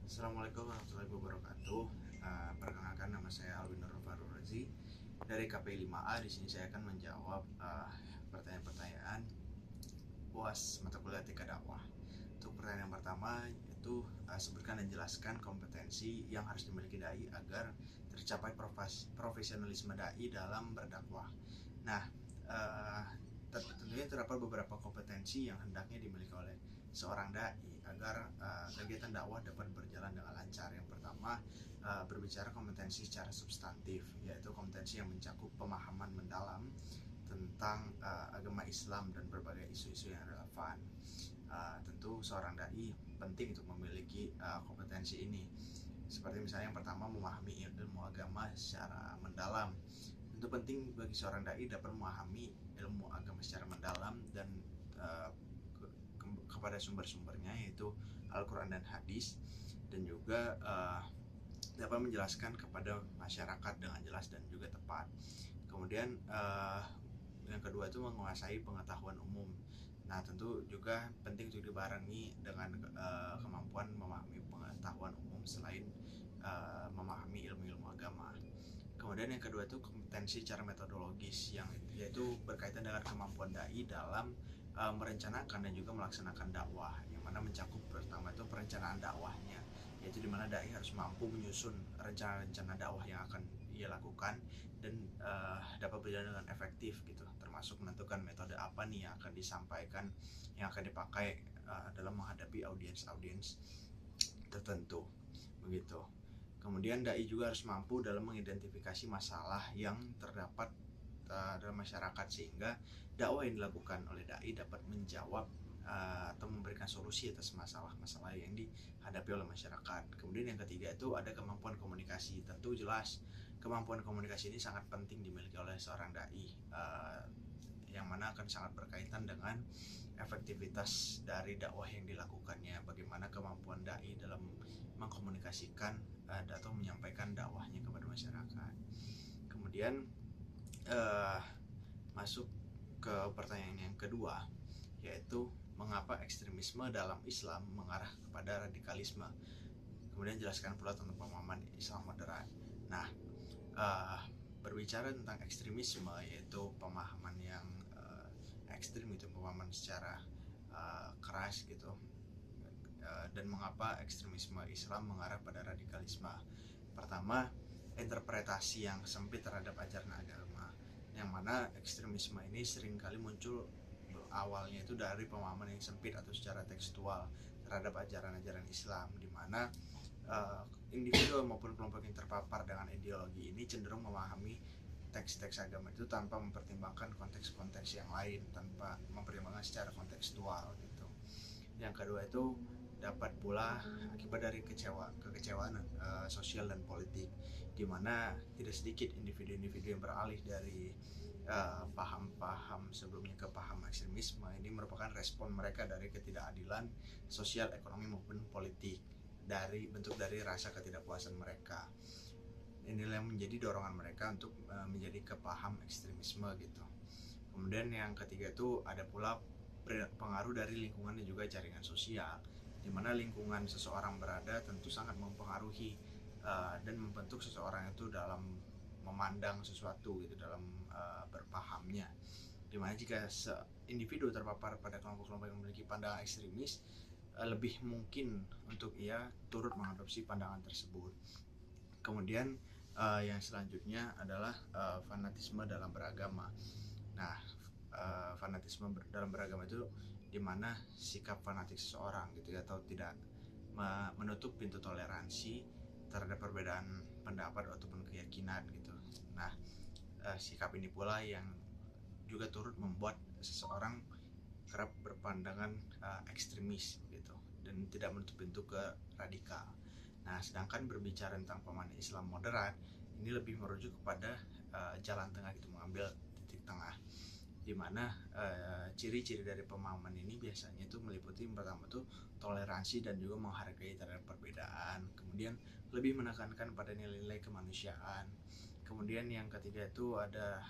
Assalamualaikum warahmatullahi wabarakatuh. Perkenalkan, nama saya Alwin Nur Farul Razi dari KPI 5A. Di sini saya akan menjawab pertanyaan-pertanyaan UAS mata kuliah etika dakwah. Untuk pertanyaan yang pertama yaitu sebutkan dan jelaskan kompetensi yang harus dimiliki dai agar tercapai profesionalisme dai dalam berdakwah. Nah, tentunya terdapat beberapa kompetensi yang hendaknya dimiliki oleh seorang dai agar kegiatan dakwah dapat berjalan dengan lancar. Yang pertama, berbicara kompetensi secara substantif, yaitu kompetensi yang mencakup pemahaman mendalam tentang agama Islam dan berbagai isu-isu yang relevan. Tentu seorang dai penting untuk memiliki kompetensi ini. Seperti misalnya yang pertama, memahami ilmu agama secara mendalam. Tentu penting bagi seorang dai dapat memahami ilmu agama secara mendalam dan kepada sumber-sumbernya, yaitu Al-Quran dan Hadis, dan juga dapat menjelaskan kepada masyarakat dengan jelas dan juga tepat. Kemudian yang kedua itu menguasai pengetahuan umum. Nah, tentu juga penting untuk dibarengi dengan kemampuan memahami pengetahuan umum selain memahami ilmu-ilmu agama. Kemudian yang kedua itu kompetensi secara metodologis, yang yaitu berkaitan dengan kemampuan dai dalam merencanakan dan juga melaksanakan dakwah, yang mana mencakup pertama itu perencanaan dakwahnya, yaitu dimana dai harus mampu menyusun rencana-rencana dakwah yang akan ia lakukan dan dapat berjalan dengan efektif gitu, termasuk menentukan metode apa nih yang akan disampaikan, yang akan dipakai dalam menghadapi audiens tertentu begitu. Kemudian dai juga harus mampu dalam mengidentifikasi masalah yang terdapat dalam masyarakat, sehingga dakwah yang dilakukan oleh dai dapat menjawab atau memberikan solusi atas masalah-masalah yang dihadapi oleh masyarakat. Kemudian yang ketiga itu ada kemampuan komunikasi. Tentu jelas kemampuan komunikasi ini sangat penting dimiliki oleh seorang dai, yang mana akan sangat berkaitan dengan efektivitas dari dakwah yang dilakukannya. Bagaimana kemampuan dai dalam mengkomunikasikan atau menyampaikan dakwahnya kepada masyarakat. Kemudian masuk ke pertanyaan yang kedua, yaitu mengapa ekstremisme dalam Islam mengarah kepada radikalisme. Kemudian jelaskan pula tentang pemahaman Islam moderat. Nah, berbicara tentang ekstremisme, yaitu pemahaman yang ekstrim, itu pemahaman secara keras gitu, dan mengapa ekstremisme Islam mengarah pada radikalisme. Pertama, interpretasi yang sempit terhadap ajaran agama, yang mana ekstremisme ini seringkali muncul awalnya itu dari pemahaman yang sempit atau secara tekstual terhadap ajaran-ajaran Islam, di mana individu maupun kelompok yang terpapar dengan ideologi ini cenderung memahami teks-teks agama itu tanpa mempertimbangkan konteks-konteks yang lain, tanpa mempertimbangkan secara kontekstual gitu. Yang kedua itu dapat pula akibat dari kekecewaan sosial dan politik, di mana tidak sedikit individu-individu yang beralih dari paham-paham sebelumnya ke paham ekstremisme. Ini merupakan respon mereka dari ketidakadilan sosial, ekonomi maupun politik, dari bentuk dari rasa ketidakpuasan mereka. Inilah yang menjadi dorongan mereka untuk menjadi ke paham ekstremisme gitu. Kemudian yang ketiga itu ada pula pengaruh dari lingkungan dan juga jaringan sosial, di mana lingkungan seseorang berada tentu sangat mempengaruhi dan membentuk seseorang itu dalam memandang sesuatu gitu, dalam berpahamnya. Dimana jika individu terpapar pada kelompok-kelompok yang memiliki pandangan ekstremis, lebih mungkin untuk ia turut mengadopsi pandangan tersebut. Kemudian yang selanjutnya adalah fanatisme dalam beragama. Nah, fanatisme dalam beragama itu dimana sikap fanatik seseorang gitu ya, atau tidak menutup pintu toleransi terhadap perbedaan pendapat ataupun keyakinan gitu. Nah, sikap ini pula yang juga turut membuat seseorang kerap berpandangan ekstremis gitu, dan tidak menutup pintu ke radikal. Nah, sedangkan berbicara tentang pemahaman Islam moderat, ini lebih merujuk kepada jalan tengah gitu, mengambil titik tengah, di mana ciri-ciri dari pemahaman ini biasanya itu meliputi pertama tuh toleransi dan juga menghargai terhadap perbedaan. Kemudian lebih menekankan pada nilai-nilai kemanusiaan. Kemudian yang ketiga itu ada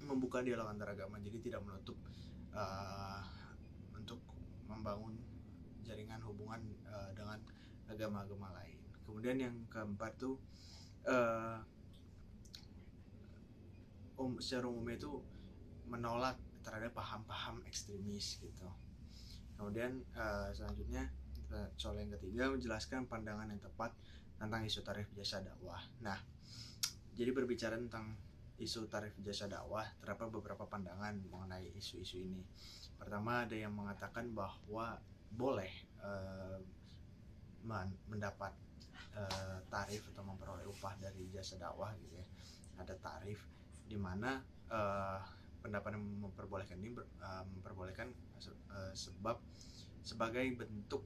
membuka dialog antar agama, jadi tidak menutup untuk membangun jaringan hubungan dengan agama-agama lain. Kemudian yang keempat tuh uh, secara umumnya itu menolak terhadap paham-paham ekstremis gitu. Kemudian selanjutnya soal yang ketiga, menjelaskan pandangan yang tepat tentang isu tarif jasa dakwah. Nah, jadi berbicara tentang isu tarif jasa dakwah, terdapat beberapa pandangan mengenai isu-isu ini. Pertama, ada yang mengatakan bahwa boleh mendapat tarif atau memperoleh upah dari jasa dakwah gitu ya. Ada tarif di mana pendapat yang memperbolehkan ini memperbolehkan sebab sebagai bentuk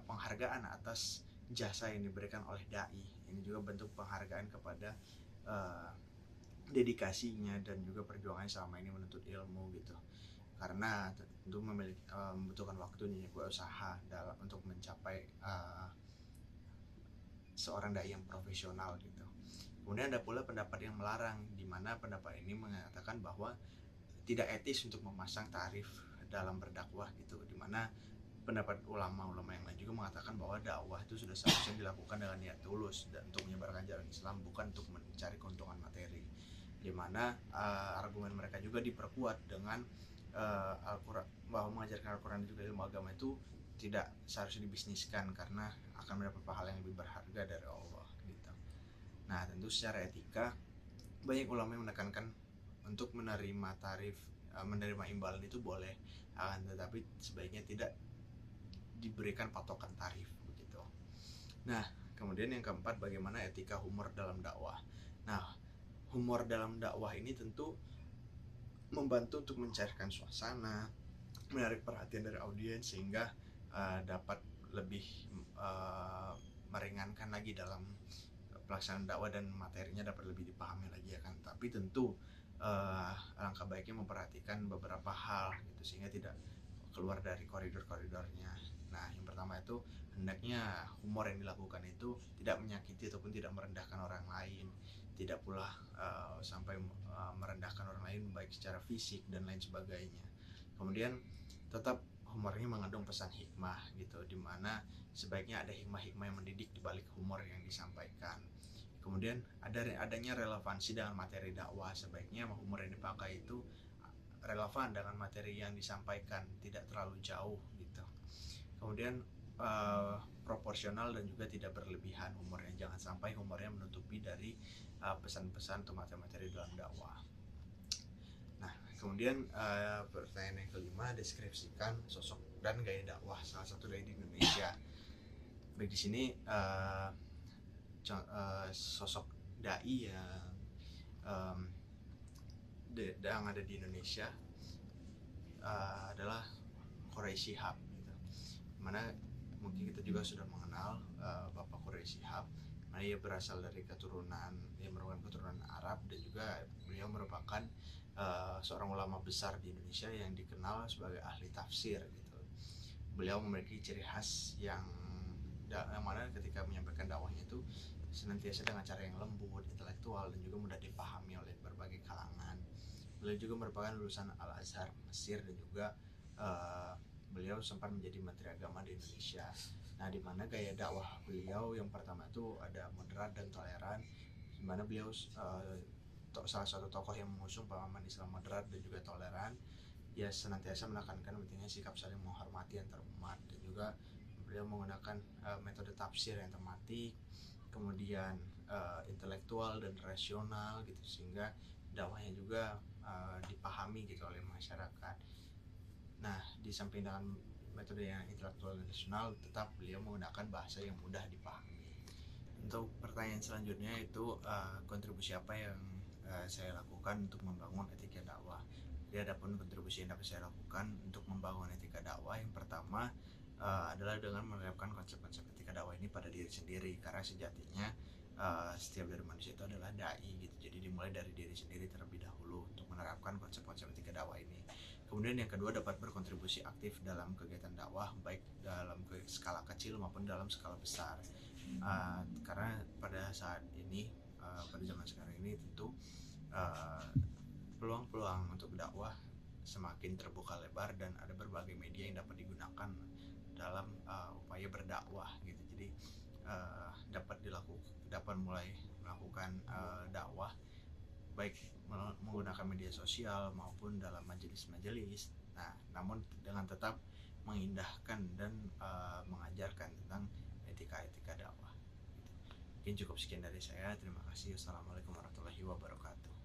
penghargaan atas jasa yang diberikan oleh dai. Ini juga bentuk penghargaan kepada dedikasinya dan juga perjuangannya selama ini menuntut ilmu gitu. Karena tentu membutuhkan waktunya juga usaha untuk mencapai seorang dai yang profesional gitu. Kemudian ada pula pendapat yang melarang, di mana pendapat ini mengatakan bahwa tidak etis untuk memasang tarif dalam berdakwah gitu, di mana pendapat ulama-ulama yang lain juga mengatakan bahwa dakwah itu sudah seharusnya dilakukan dengan niat tulus dan untuk menyebarkan jalan Islam, bukan untuk mencari keuntungan materi. Di mana argumen mereka juga diperkuat dengan Al-Quran, bahwa mengajarkan Al-Quran dan juga ilmu agama itu tidak seharusnya dibisniskan karena akan mendapat pahala yang lebih berharga dari Allah gitu. Nah, tentu secara etika banyak ulama yang menekankan untuk menerima tarif, menerima imbalan itu boleh, akan tetapi sebaiknya tidak diberikan patokan tarif begitu. Nah, kemudian yang keempat, bagaimana etika humor dalam dakwah. Nah, humor dalam dakwah ini tentu membantu untuk mencairkan suasana, menarik perhatian dari audiens sehingga dapat lebih meringankan lagi dalam pelaksanaan dakwah dan materinya dapat lebih dipahami lagi ya kan. Tapi tentu alangkah baiknya memperhatikan beberapa hal gitu sehingga tidak keluar dari koridor-koridornya. Nah, yang pertama itu hendaknya humor yang dilakukan itu tidak menyakiti ataupun tidak merendahkan orang lain, tidak pula sampai merendahkan orang lain baik secara fisik dan lain sebagainya. Kemudian tetap humornya mengandung pesan hikmah gitu, dimana sebaiknya ada hikmah-hikmah yang mendidik di balik humor yang disampaikan. Kemudian adanya relevansi dengan materi dakwah, sebaiknya humor yang dipakai itu relevan dengan materi yang disampaikan, tidak terlalu jauh gitu. Kemudian proporsional dan juga tidak berlebihan humornya, jangan sampai humornya menutupi dari pesan-pesan atau materi-materi dalam dakwah. Nah, kemudian pertanyaan yang kelima, deskripsikan sosok dan gaya dakwah salah satu dai di Indonesia. Baik, di sini sosok dai yang ada di Indonesia adalah Quraisy Shihab gitu. Mana mungkin kita juga sudah mengenal Bapak Quraisy Shihab, mana ia berasal dari merupakan keturunan Arab, dan juga beliau merupakan seorang ulama besar di Indonesia yang dikenal sebagai ahli tafsir gitu. Beliau memiliki ciri khas yang mana ketika menyampaikan dakwahnya itu senantiasa dengan cara yang lembut, intelektual, dan juga mudah dipahami oleh berbagai kalangan. Beliau juga merupakan lulusan Al-Azhar Mesir, dan juga beliau sempat menjadi Menteri Agama di Indonesia. Nah, di mana gaya dakwah beliau yang pertama itu ada moderat dan toleran, di mana beliau salah satu tokoh yang mengusung pemahaman Islam moderat dan juga toleran. Ya, senantiasa menekankan pentingnya sikap saling menghormati antar umat, dan juga beliau menggunakan metode tafsir yang tematik, kemudian intelektual dan rasional gitu, sehingga dakwahnya juga dipahami gitu oleh masyarakat. Nah, di samping dengan metode yang intelektual dan rasional, tetap beliau menggunakan bahasa yang mudah dipahami. Untuk pertanyaan selanjutnya itu kontribusi apa yang saya lakukan untuk membangun etika dakwah. Jadi ada pun kontribusi yang dapat saya lakukan untuk membangun etika dakwah, yang pertama adalah dengan menerapkan konsep-konsep etika dakwah ini pada diri sendiri, karena sejatinya setiap dari manusia itu adalah dai gitu. Jadi dimulai dari diri sendiri terlebih dahulu untuk menerapkan konsep-konsep etika dakwah ini. Kemudian yang kedua, dapat berkontribusi aktif dalam kegiatan dakwah, baik dalam skala kecil maupun dalam skala besar. Karena pada saat ini, pada zaman sekarang ini tentu peluang-peluang untuk dakwah semakin terbuka lebar, dan ada berbagai media yang dapat digunakan dalam upaya berdakwah gitu. Jadi dapat mulai melakukan dakwah, baik menggunakan media sosial maupun dalam majelis-majelis. Nah, namun dengan tetap mengindahkan dan mengajarkan tentang etika-etika dakwah. Mungkin cukup sekian dari saya. Terima kasih. Wassalamualaikum warahmatullahi wabarakatuh.